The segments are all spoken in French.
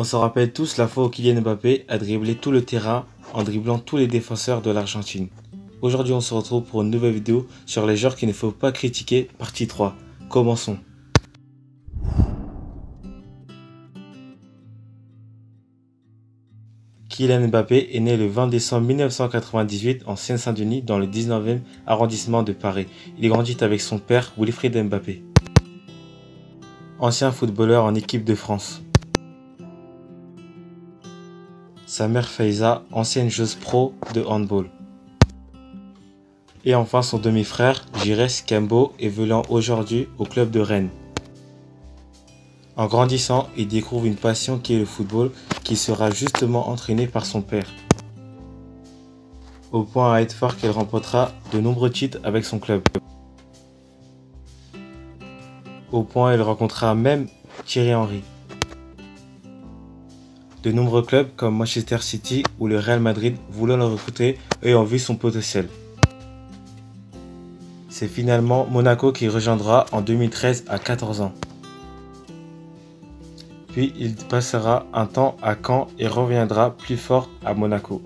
On se rappelle tous la fois où Kylian Mbappé a dribblé tout le terrain en dribblant tous les défenseurs de l'Argentine. Aujourd'hui, on se retrouve pour une nouvelle vidéo sur les joueurs qu'il ne faut pas critiquer, partie 3. Commençons. Kylian Mbappé est né le 20 décembre 1998 en Seine-Saint-Denis dans le 19e arrondissement de Paris. Il grandit avec son père Wilfried Mbappé, ancien footballeur en équipe de France. Sa mère Faiza, ancienne joueuse pro de handball. Et enfin son demi-frère, Giresse Kembo, évoluant aujourd'hui au club de Rennes. En grandissant, il découvre une passion qui est le football, qui sera justement entraîné par son père. Au point à être fort qu'elle remportera de nombreux titres avec son club. Au point elle rencontrera même Thierry Henry. De nombreux clubs comme Manchester City ou le Real Madrid voulant le recruter et ont vu son potentiel. C'est finalement Monaco qui rejoindra en 2013 à 14 ans. Puis il passera un temps à Caen et reviendra plus fort à Monaco.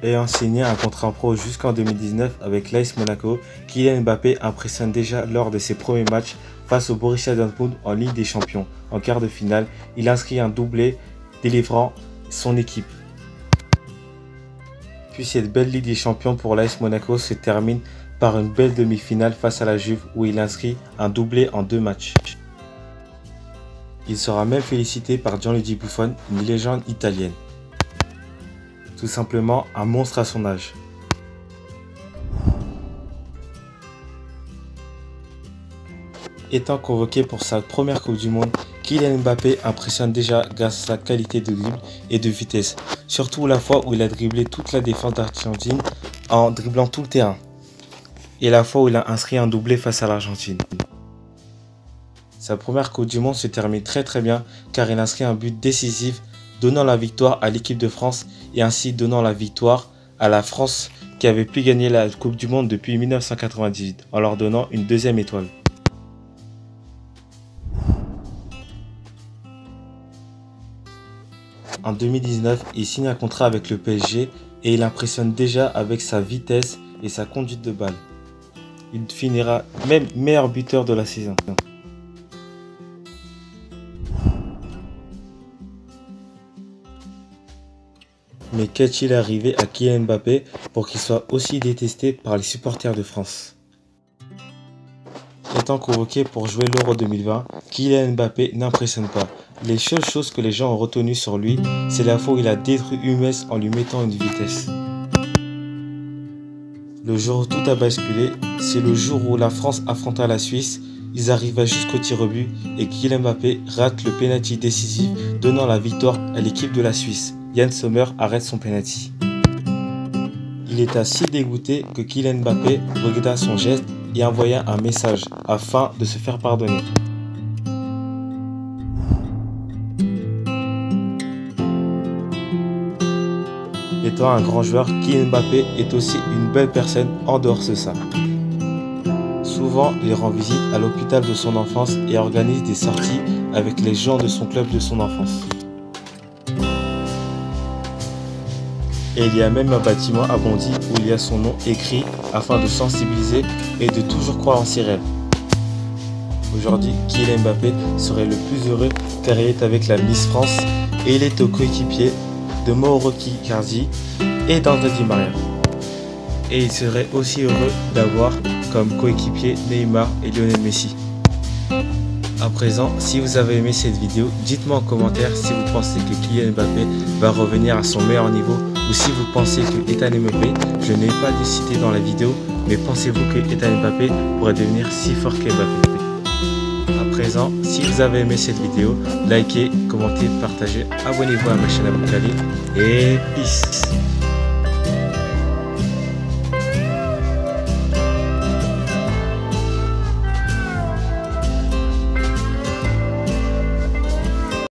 Ayant signé un contrat pro jusqu'en 2019 avec l'AS Monaco, Kylian Mbappé impressionne déjà lors de ses premiers matchs face au Borussia Dortmund en Ligue des Champions. En quart de finale, il inscrit un doublé délivrant son équipe. Puis cette belle Ligue des Champions pour l'AS Monaco se termine par une belle demi-finale face à la Juve où il inscrit un doublé en 2 matchs. Il sera même félicité par Gianluigi Buffon, une légende italienne. Tout simplement un monstre à son âge. Étant convoqué pour sa première Coupe du Monde, Kylian Mbappé impressionne déjà grâce à sa qualité de dribble et de vitesse. Surtout la fois où il a dribblé toute la défense d'Argentine en dribblant tout le terrain. Et la fois où il a inscrit un doublé face à l'Argentine. Sa première Coupe du Monde se termine très bien car il inscrit un but décisif donnant la victoire à l'équipe de France et ainsi donnant la victoire à la France qui avait pu gagner la Coupe du Monde depuis 1998 en leur donnant une deuxième étoile. En 2019, il signe un contrat avec le PSG et il impressionne déjà avec sa vitesse et sa conduite de balle. Il finira même meilleur buteur de la saison. Mais qu'est-il arrivé à Kylian Mbappé pour qu'il soit aussi détesté par les supporters de France? Étant convoqué pour jouer l'Euro 2020, Kylian Mbappé n'impressionne pas. Les seules choses que les gens ont retenues sur lui, c'est la fois où il a détruit Hummels en lui mettant une vitesse. Le jour où tout a basculé, c'est le jour où la France affronta la Suisse. Ils arrivent jusqu'au tir au but et Kylian Mbappé rate le penalty décisif donnant la victoire à l'équipe de la Suisse. Yann Sommer arrête son penalty. Il était si dégoûté que Kylian Mbappé regretta son geste et envoya un message afin de se faire pardonner. Étant un grand joueur, Kylian Mbappé est aussi une belle personne en dehors de ça. Souvent, il rend visite à l'hôpital de son enfance et organise des sorties avec les gens de son club de son enfance. Et il y a même un bâtiment à Bondy où il y a son nom écrit afin de sensibiliser et de toujours croire en ses rêves. Aujourd'hui, Kylian Mbappé serait le plus heureux car il est avec la Miss France et il est au coéquipier de Mauro Icardi et d'André Di Maria. Et il serait aussi heureux d'avoir comme coéquipier Neymar et Lionel Messi. À présent, si vous avez aimé cette vidéo, dites-moi en commentaire si vous pensez que Kylian Mbappé va revenir à son meilleur niveau ou si vous pensez que Ethan Mbappé, je n'ai pas dû citer dans la vidéo, mais pensez-vous que Ethan Mbappé pourrait devenir si fort qu'Mbappé? À présent, si vous avez aimé cette vidéo, likez, commentez, partagez, abonnez-vous à ma chaîne Abou Khalil et peace.